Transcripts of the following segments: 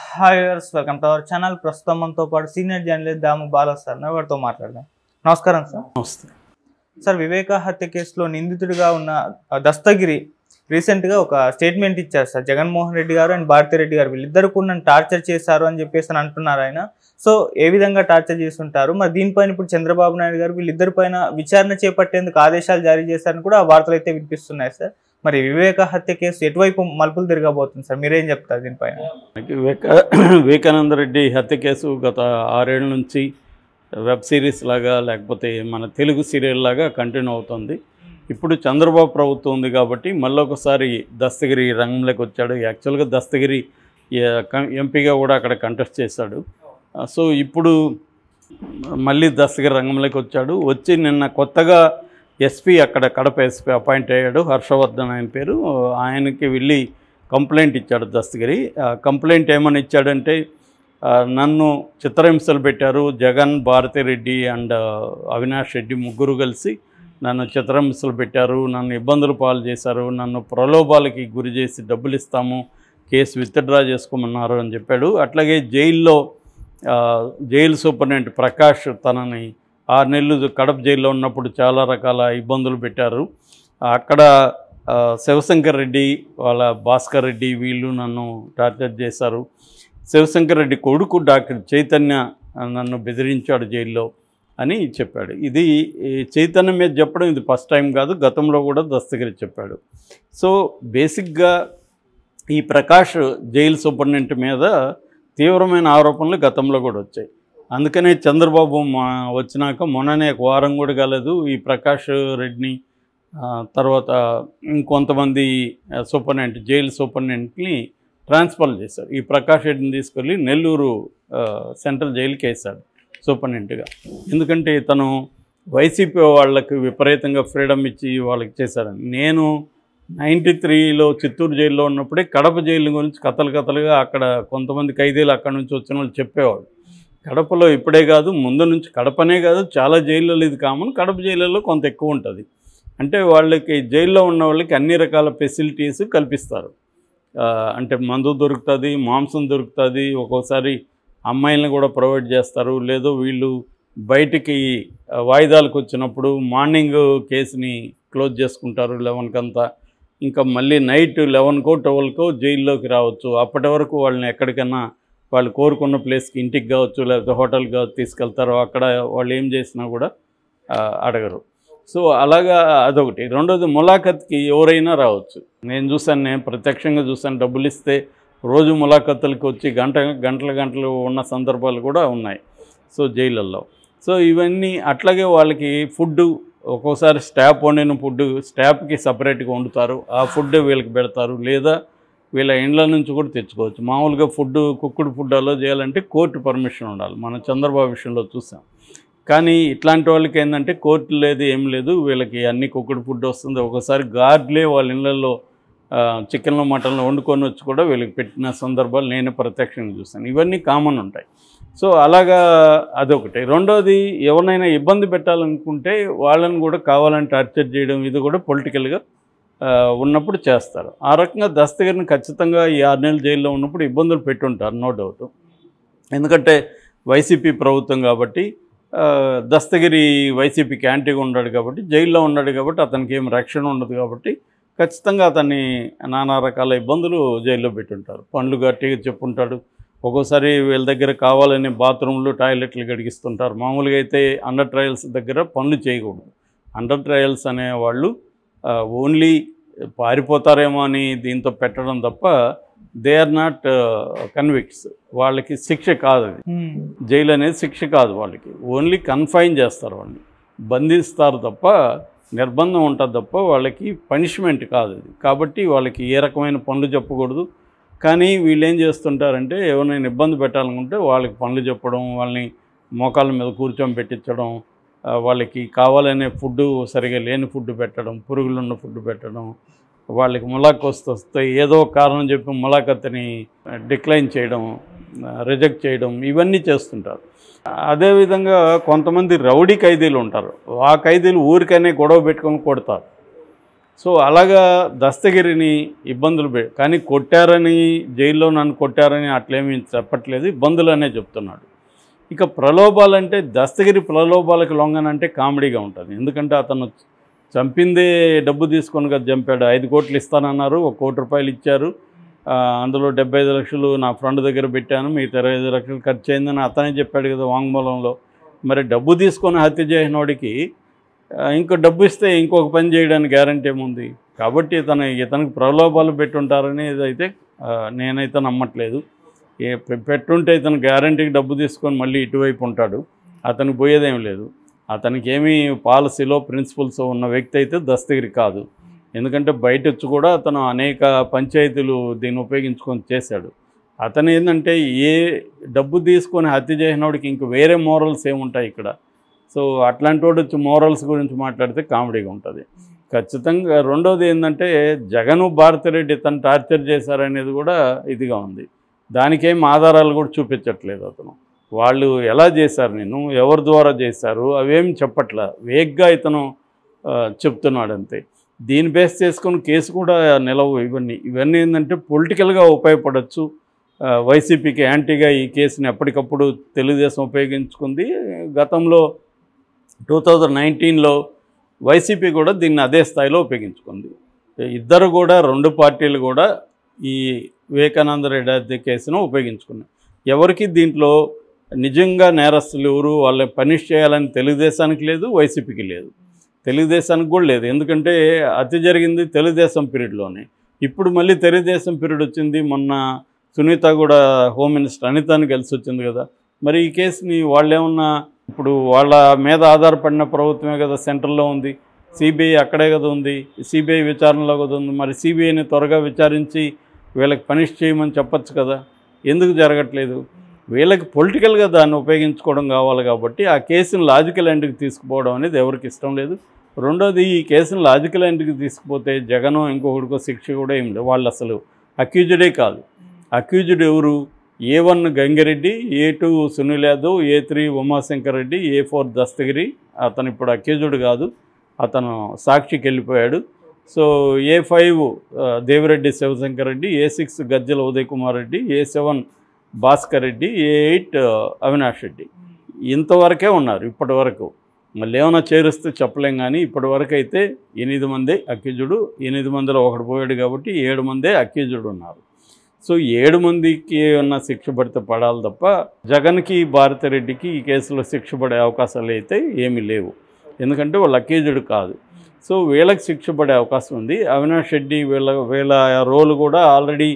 Hi viewers, welcome to our channel. ప్రస్తుతం మనతో పాటు సీనియర్ జర్నలిస్ట్ దాము బాలా సార్ వారితో మాట్లాడదాం. నమస్కారం సార్. నమస్తే సార్, వివేక హత్య కేసులో నిందితుడిగా ఉన్న దస్తగిరి రీసెంట్గా ఒక స్టేట్మెంట్ ఇచ్చారు సార్. జగన్మోహన్ రెడ్డి గారు అండ్ భారతిరెడ్డి గారు వీళ్ళిద్దరు కూడా నన్ను టార్చర్ చేశారు అని చెప్పేసి అంటున్నారు ఆయన. సో ఏ విధంగా టార్చర్ చేస్తుంటారు, మరి దీనిపైన ఇప్పుడు చంద్రబాబు నాయుడు గారు వీళ్ళిద్దరి పైన విచారణ చేపట్టేందుకు ఆదేశాలు జారీ చేశారని కూడా వార్తలు అయితే వినిపిస్తున్నాయి సార్. మరి వివేక హత్య కేసు ఎటువైపు మలుపులు తిరగబోతుంది సార్, మీరేం చెప్తారు దీనిపైన? వివేకానంద రెడ్డి హత్య కేసు గత 6 ఏళ్ల నుంచి వెబ్ సిరీస్ లాగా లేకపోతే మన తెలుగు సీరియల్ లాగా కంటిన్యూ అవుతుంది. ఇప్పుడు చంద్రబాబు ప్రభుత్వం ఉంది కాబట్టి మళ్ళొకసారి దస్తగిరి రంగంలోకి వచ్చాడు. యాక్చువల్గా దస్తగిరి ఎంపీగా కూడా అక్కడ కంటెస్ట్ చేశాడు. సో ఇప్పుడు మళ్ళీ దస్తగిరి రంగంలోకి వచ్చి నిన్న కొత్తగా ఎస్పీ అక్కడ కడప ఎస్పీ అపాయింట్ అయ్యాడు, హర్షవర్ధన్ ఆయన పేరు. ఆయనకి వెళ్ళి కంప్లైంట్ ఇచ్చాడు దస్తగిరి. కంప్లైంట్ ఏమని ఇచ్చాడంటే, నన్ను చిత్రహింసలు పెట్టారు, జగన్, భారతిరెడ్డి అండ్ అవినాష్ రెడ్డి ముగ్గురు కలిసి నన్ను చిత్రహింసలు పెట్టారు, నన్ను ఇబ్బందులు పాలు చేశారు, నన్ను ప్రలోభాలకి గురి చేసి డబ్బులు ఇస్తాము, కేసు విత్డ్రా చేసుకోమన్నారు అని చెప్పాడు. అట్లాగే జైలు సూపరింటెండెంట్ ప్రకాష్ తనని 6 నెలలు కడప జైల్లో ఉన్నప్పుడు చాలా రకాల ఇబ్బందులు పెట్టారు. అక్కడ శివశంకర్ రెడ్డి వాళ్ళ భాస్కర్ రెడ్డి వీళ్ళు నన్ను టార్చర్ చేశారు. శివశంకర్ రెడ్డి కొడుకు డాక్టర్ చైతన్య నన్ను బెదిరించాడు జైల్లో అని చెప్పాడు. ఇది చైతన్యం మీద చెప్పడం ఇది ఫస్ట్ టైం కాదు, గతంలో కూడా దస్తగిరి చెప్పాడు. సో బేసిక్గా ఈ ప్రకాష్ జైలు సూపరింటెండెంట్ మీద తీవ్రమైన ఆరోపణలు గతంలో కూడా వచ్చాయి. అందుకనే చంద్రబాబు వచ్చినాక మొన్ననే 1 వారం కూడా కాలేదు ఈ ప్రకాష్ రెడ్డిని తర్వాత ఇంకొంతమంది జైలు సూపరింటెండెంట్ని ట్రాన్స్ఫర్ చేశారు. ఈ ప్రకాష్ రెడ్డిని తీసుకెళ్ళి నెల్లూరు సెంట్రల్ జైలుకి వేశాడు సూపరింటెండెంట్గా. ఎందుకంటే తను వైసీపీ వాళ్ళకి విపరీతంగా ఫ్రీడమ్ ఇచ్చి వాళ్ళకి చేశాడని. నేను 93లో చిత్తూరు జైల్లో ఉన్నప్పుడే కడప జైలు గురించి కథలుగా అక్కడ కొంతమంది ఖైదీలు అక్కడ నుంచి వచ్చిన వాళ్ళు చెప్పేవాడు. కడపలో ఇప్పుడే కాదు, ముందు నుంచి కడపనే కాదు చాలా జైళ్ళలో ఇది కామన్. కడప జైళ్ళలో కొంత ఎక్కువ ఉంటుంది. అంటే వాళ్ళకి జైల్లో ఉన్న వాళ్ళకి అన్ని రకాల ఫెసిలిటీస్ కల్పిస్తారు. అంటే మందు దొరుకుతుంది, మాంసం దొరుకుతుంది, ఒక్కోసారి అమ్మాయిలను కూడా ప్రొవైడ్ చేస్తారు. లేదో వీళ్ళు బయటికి వాయిదాలకు వచ్చినప్పుడు మార్నింగ్ కేసుని క్లోజ్ చేసుకుంటారు 11కంతా. ఇంకా మళ్ళీ నైట్ 11కో 12కో జైల్లోకి రావచ్చు. అప్పటి వరకు వాళ్ళని ఎక్కడికైనా వాళ్ళు కోరుకున్న ప్లేస్కి ఇంటికి కావచ్చు లేకపోతే హోటల్కి కావచ్చు తీసుకెళ్తారు. అక్కడ వాళ్ళు ఏం చేసినా కూడా అడగరు. సో అలాగా అదొకటి. రెండోది ములాఖత్కి ఎవరైనా రావచ్చు. నేను ప్రత్యక్షంగా చూశాను. డబ్బులు ఇస్తే రోజు ములాఖత్తులకి వచ్చి గంటలు ఉన్న సందర్భాలు కూడా ఉన్నాయి సో జైళ్ళల్లో. సో ఇవన్నీ అట్లాగే వాళ్ళకి ఫుడ్డు ఒక్కోసారి స్టాఫ్ వండిన ఫుడ్ స్టాఫ్కి సపరేట్గా వండుతారు, ఆ ఫుడ్ వీళ్ళకి పెడతారు. లేదా వీళ్ళ ఇండ్ల నుంచి కూడా తెచ్చుకోవచ్చు. మామూలుగా కుక్కుడు ఫుడ్ అలో చేయాలంటే కోర్టు పర్మిషన్ ఉండాలి. మనం చంద్రబాబు విషయంలో చూసాం. కానీ ఇట్లాంటి వాళ్ళకి ఏంటంటే కోర్టు లేదు, ఏం లేదు, వీళ్ళకి అన్ని కుక్కుడు ఫుడ్ వస్తుంది. ఒకసారి గార్డ్లే వాళ్ళ ఇళ్ళల్లో చికెన్లు మటన్లు వండుకొని వచ్చి కూడా వీళ్ళకి పెట్టిన సందర్భాలు నేను ప్రత్యక్షంగా చూస్తాను. ఇవన్నీ కామన్ ఉంటాయి. సో అలాగా అదొకటి. రెండోది, ఎవరినైనా ఇబ్బంది పెట్టాలనుకుంటే వాళ్ళని కూడా కావాలని టార్చర్ చేయడం ఇది కూడా పొలిటికల్గా ఉన్నప్పుడు చేస్తారు. ఆ రకంగా దస్తగిరిని ఖచ్చితంగా ఈ 6 నెలలు జైల్లో ఉన్నప్పుడు ఇబ్బందులు పెట్టుంటారు, నో డౌట్. ఎందుకంటే వైసీపీ ప్రభుత్వం కాబట్టి దస్తగిరి వైసీపీకి యాంటీగా ఉన్నాడు కాబట్టి, జైల్లో ఉన్నాడు కాబట్టి అతనికి ఏం రక్షణ ఉండదు కాబట్టి ఖచ్చితంగా అతన్ని నానా రకాల ఇబ్బందులు జైల్లో పెట్టుంటారు. పనులు గట్టిగా చెప్పుంటాడు. ఒక్కోసారి వీళ్ళ దగ్గర కావాలని బాత్రూంలు టాయిలెట్లు గడిగిస్తుంటారు. మామూలుగా అయితే అండర్ ట్రయల్స్ దగ్గర పనులు చేయకూడదు. అండర్ ట్రయల్స్ అనేవాళ్ళు ఓన్లీ పారిపోతారేమో అని దీంతో పెట్టడం తప్ప దే ఆర్ నాట్ కన్విక్ట్స్. వాళ్ళకి శిక్ష కాదు అది. జైలు అనేది శిక్ష కాదు వాళ్ళకి. ఓన్లీ కన్ఫైన్ చేస్తారు, వాళ్ళని బంధిస్తారు తప్ప, నిర్బంధం ఉంటుంది తప్ప వాళ్ళకి పనిష్మెంట్ కాదు అది. కాబట్టి వాళ్ళకి ఏ రకమైన పనులు చెప్పకూడదు. కానీ వీళ్ళు ఏం చేస్తుంటారంటే ఎవరైనా ఇబ్బంది పెట్టాలనుకుంటే వాళ్ళకి పనులు చెప్పడం, వాళ్ళని మోకాళ్ళ మీద కూర్చొని పెట్టించడం, వాళ్ళకి కావాలనే ఫుడ్డు సరిగా లేని ఫుడ్ పెట్టడం, పురుగులున్న ఫుడ్ పెట్టడం, వాళ్ళకి ములాఖత్ వస్తే ఏదో కారణం చెప్పి ములాఖత్ని డిక్లైన్ చేయడం, రిజెక్ట్ చేయడం, ఇవన్నీ చేస్తుంటారు. అదేవిధంగా కొంతమంది రౌడీ ఖైదీలు ఉంటారు. ఆ ఖైదీలు ఊరికనే గొడవ పెట్టుకొని కొడతారు. సో అలాగా దస్తగిరిని ఇబ్బందులు కానీ కొట్టారని జైల్లో నన్ను కొట్టారని అట్లేమీ చెప్పట్లేదు, ఇబ్బందులు అనే చెప్తున్నాడు. ఇక ప్రలోభాలంటే దస్తగిరి ప్రలోభాలకు లొంగనంటే కామెడీగా ఉంటుంది. ఎందుకంటే అతను చంపిందే డబ్బు తీసుకొని కదా చంపాడు. 5 కోట్లు ఇస్తానన్నారు, 1 కోటి రూపాయలు ఇచ్చారు. అందులో 75 లక్షలు నా ఫ్రెండ్ దగ్గర పెట్టాను, మిగతా 25 లక్షలు ఖర్చు అయిందని అతనే చెప్పాడు కదా వాంగ్మూలంలో. మరి డబ్బు తీసుకొని హత్య చేసినోడికి ఇంకో డబ్బు ఇస్తే ఇంకొక పని చేయడానికి గ్యారంటీ ఏముంది? కాబట్టి ఇతనికి ప్రలోభాలు పెట్టుంటారనేది అయితే నేనైతే నమ్మట్లేదు. పెట్టుంటే ఇతను గ్యారంటీకి డబ్బు తీసుకొని మళ్ళీ ఇటువైపు ఉంటాడు, అతనికి పోయేదేం లేదు. అతనికి ఏమీ పాలసీలో ప్రిన్సిపల్స్ ఉన్న వ్యక్తి అయితే దస్తగిరి కాదు. ఎందుకంటే బయట వచ్చి కూడా అతను అనేక పంచాయతీలు దీన్ని ఉపయోగించుకొని చేశాడు. అతను ఏంటంటే ఏ డబ్బు తీసుకొని హత్య చేసినోడికి ఇంక వేరే మోరల్స్ ఏముంటాయి ఇక్కడ? సో అట్లాంటి వాడు వచ్చి మోరల్స్ గురించి మాట్లాడితే కామెడీగా ఉంటుంది ఖచ్చితంగా. రెండోది ఏంటంటే జగన్ భారతిరెడ్డి తను టార్చర్ చేశారనేది కూడా ఇదిగా ఉంది. దానికేం ఆధారాలు కూడా చూపించట్లేదు అతను. వాళ్ళు ఎలా చేశారు, నేను ఎవరి ద్వారా చేశారు అవేం చెప్పట్లే, వేగ్గా ఇతను చెప్తున్నాడు అంతే. దీన్ని బేస్ చేసుకొని కేసు కూడా నిలవు. ఇవన్నీ ఏంటంటే పొలిటికల్గా ఉపయోగపడవచ్చు. వైసీపీకి యాంటీగా ఈ కేసుని ఎప్పటికప్పుడు తెలుగుదేశం ఉపయోగించుకుంది. గతంలో 2019లో వైసీపీ కూడా దీన్ని అదే స్థాయిలో ఉపయోగించుకుంది. ఇద్దరు కూడా, 2 పార్టీలు కూడా ఈ వివేకానంద రెడ్డి హత్య కేసును ఉపయోగించుకున్నాయి. ఎవరికి దీంట్లో నిజంగా నేరస్తులు ఎవరు వాళ్ళని పనిష్ చేయాలని తెలుగుదేశానికి లేదు, వైసీపీకి లేదు, తెలుగుదేశానికి కూడా లేదు. ఎందుకంటే హత్య జరిగింది తెలుగుదేశం పీరియడ్లోనే. ఇప్పుడు మళ్ళీ తెలుగుదేశం పీరియడ్ వచ్చింది. మొన్న సునీత కూడా హోమ్ మినిస్టర్ అనితని కలిసి వచ్చింది కదా. మరి ఈ కేసుని వాళ్ళు ఏమన్నా ఇప్పుడు వాళ్ళ మీద ఆధారపడిన ప్రభుత్వమే కదా సెంట్రల్లో ఉంది, సిబిఐ అక్కడే కదా ఉంది, సిబిఐ విచారణలో కదా ఉంది. మరి సిబిఐని త్వరగా విచారించి వీళ్ళకి పనిష్ చేయమని చెప్పచ్చు కదా, ఎందుకు జరగట్లేదు? వీళ్ళకి పొలిటికల్గా దాన్ని ఉపయోగించుకోవడం కావాలి కాబట్టి ఆ కేసును లాజికల్ ఎండ్కి తీసుకుపోవడం అనేది ఎవరికి ఇష్టం లేదు. రెండోది, ఈ కేసును లాజికల్ ఎండ్కి తీసుకుపోతే జగనో ఇంకొకటికో శిక్ష కూడా ఏం లేదు. వాళ్ళు అసలు అక్యూజ్డే కాదు. అక్యూజ్డ్ ఎవరు? A1 Gangireddy, A2 Sunil Yadav, A3 Umashankar Reddy, A4 Dastagiri. అతను ఇప్పుడు అక్యూజ్డ్ కాదు, అతను సాక్షికి వెళ్ళిపోయాడు. So A5 Devireddy Sivasankar Reddy, A6 Gajjala Uday Kumar Reddy, A7 Bhaskar Reddy, A8 Avinash Reddy. ఇంతవరకే ఉన్నారు ఇప్పటి వరకు. మళ్ళీ ఏమైనా చేరుస్తే చెప్పలేం, కానీ ఇప్పటి వరకు అయితే 8 మందే అక్యూజ్డ్. 8 మందిలో ఒకడు పోయాడు కాబట్టి 7 మందే అక్యూజ్డ్ ఉన్నారు. సో 7 మందికి ఏమన్నా శిక్ష పడితే పడాలి తప్ప జగన్కి, భారతిరెడ్డికి ఈ కేసులో శిక్ష పడే అవకాశాలు అయితే ఏమీ లేవు. ఎందుకంటే వాళ్ళు అక్యూజ్డ్ కాదు. సో వీళ్ళకి శిక్ష పడే అవకాశం ఉంది. అవినాష్ రెడ్డి వీళ్ళ రోల్ కూడా ఆల్రెడీ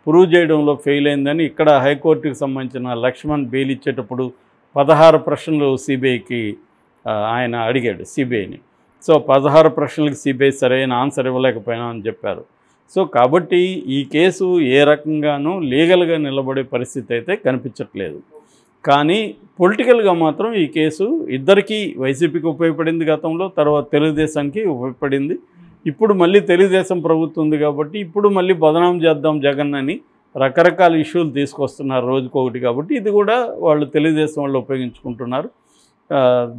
ప్రూవ్ చేయడంలో ఫెయిల్ అయిందని ఇక్కడ హైకోర్టుకి సంబంధించిన లక్ష్మణ్ బెయిల్ ఇచ్చేటప్పుడు 16 ప్రశ్నలు సిబిఐకి ఆయన అడిగాడు సిబిఐని. సో 16 ప్రశ్నలకు సిబిఐ సరైన ఆన్సర్ ఇవ్వలేకపోయినా అని చెప్పారు. సో కాబట్టి ఈ కేసు ఏ రకంగానూ లీగల్గా నిలబడే పరిస్థితి అయితే కనిపించట్లేదు. కానీ పొలిటికల్గా మాత్రం ఈ కేసు ఇద్దరికీ, వైసీపీకి ఉపయోగపడింది గతంలో, తర్వాత తెలుగుదేశానికి ఉపయోగపడింది. ఇప్పుడు మళ్ళీ తెలుగుదేశం ప్రభుత్వం ఉంది కాబట్టి ఇప్పుడు మళ్ళీ బదనాం చేద్దాం జగన్ అని రకరకాల ఇష్యూలు తీసుకొస్తున్నారు రోజుకొకటి. కాబట్టి ఇది కూడా వాళ్ళు తెలుగుదేశం వాళ్ళు ఉపయోగించుకుంటున్నారు.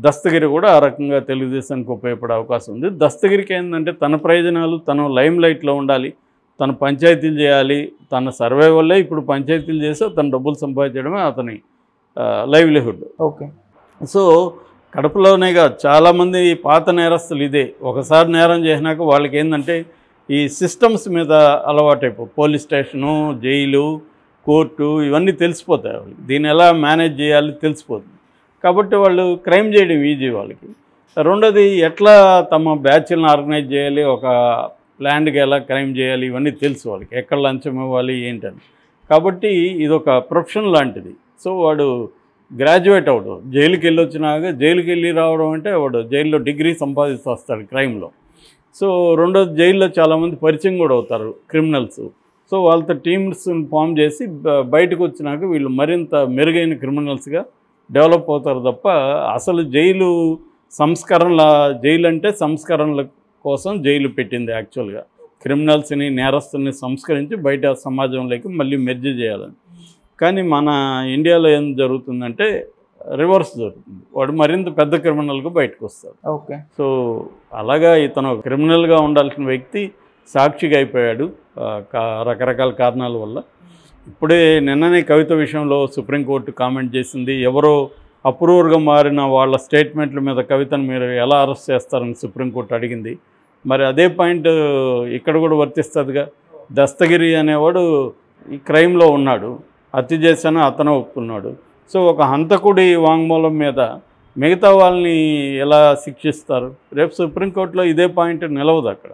దస్తగిరి కూడా ఆ రకంగా తెలుగుదేశానికి ఉపయోగపడే అవకాశం ఉంది. దస్తగిరికి ఏంటంటే తన ప్రయోజనాలు, తను లైమ్ లైట్లో ఉండాలి, తను పంచాయతీలు చేయాలి, తన సర్వే వల్లే ఇప్పుడు పంచాయతీలు చేసి తను డబ్బులు సంపాదించడమే అతని లైవ్లీహుడ్. ఓకే. సో కడపలోనేగా చాలామంది పాత నేరస్తులు ఇదే, ఒకసారి నేరం చేసినాక వాళ్ళకి ఏంటంటే ఈ సిస్టమ్స్ మీద అలవాటైపో, పోలీస్ స్టేషను, జైలు, కోర్టు ఇవన్నీ తెలిసిపోతాయి వాళ్ళకి. దీన్ని ఎలా మేనేజ్ చేయాలి తెలిసిపోతుంది. కాబట్టి వాళ్ళు క్రైమ్ చేయడం ఈజీ వాళ్ళకి. రెండోది, ఎట్లా తమ బ్యాచ్లను ఆర్గనైజ్ చేయాలి, ఒక ప్లాన్డ్గా ఎలా క్రైమ్ చేయాలి ఇవన్నీ తెలుసు వాళ్ళకి, ఎక్కడ లంచం ఇవ్వాలి ఏంటని. కాబట్టి ఇదొక ప్రొఫెషన్ లాంటిది. సో వాడు గ్రాడ్యుయేట్ అవడం, జైలుకి వెళ్ళి వచ్చినాక జైలుకి వెళ్ళి రావడం అంటే వాడు జైల్లో డిగ్రీ సంపాదిస్తూ వస్తాడు క్రైమ్లో. సో రెండోది, జైల్లో చాలామంది పరిచయం కూడా అవుతారు క్రిమినల్స్. సో వాళ్ళతో టీమ్స్ని ఫామ్ చేసి బయటకు వచ్చినాక వీళ్ళు మరింత మెరుగైన క్రిమినల్స్గా డెవలప్ అవుతారు తప్ప అసలు జైలు అంటే సంస్కరణల కోసం జైలు పెట్టింది యాక్చువల్గా. క్రిమినల్స్ని, నేరస్తుల్ని సంస్కరించి బయట సమాజంలోకి మళ్ళీ మెర్జ్ చేయాలని. కానీ మన ఇండియాలో ఏం జరుగుతుందంటే రివర్స్ దొరుకుతుంది, వాడు మరింత పెద్ద క్రిమినల్గా బయటకు వస్తాడు. ఓకే. సో అలాగా ఇతను క్రిమినల్గా ఉండాల్సిన వ్యక్తి సాక్షిగా అయిపోయాడు రకరకాల కారణాల వల్ల. ఇప్పుడే నిన్ననే కవిత విషయంలో సుప్రీంకోర్టు కామెంట్ చేసింది, ఎవరో అప్రూవర్గా మారిన వాళ్ళ స్టేట్మెంట్ల మీద కవితను మీరు ఎలా అరెస్ట్ చేస్తారని సుప్రీంకోర్టు అడిగింది. మరి అదే పాయింట్ ఇక్కడ కూడా వర్తిస్తుందిగా. దస్తగిరి అనేవాడు ఈ క్రైమ్లో ఉన్నాడు, హత్య చేశాను అతను ఒప్పుకున్నాడు. సో ఒక హంతకుడి వాంగ్మూలం మీద మిగతా వాళ్ళని ఎలా శిక్షిస్తారు? రేపు సుప్రీంకోర్టులో ఇదే పాయింట్ నిలవదు అక్కడ.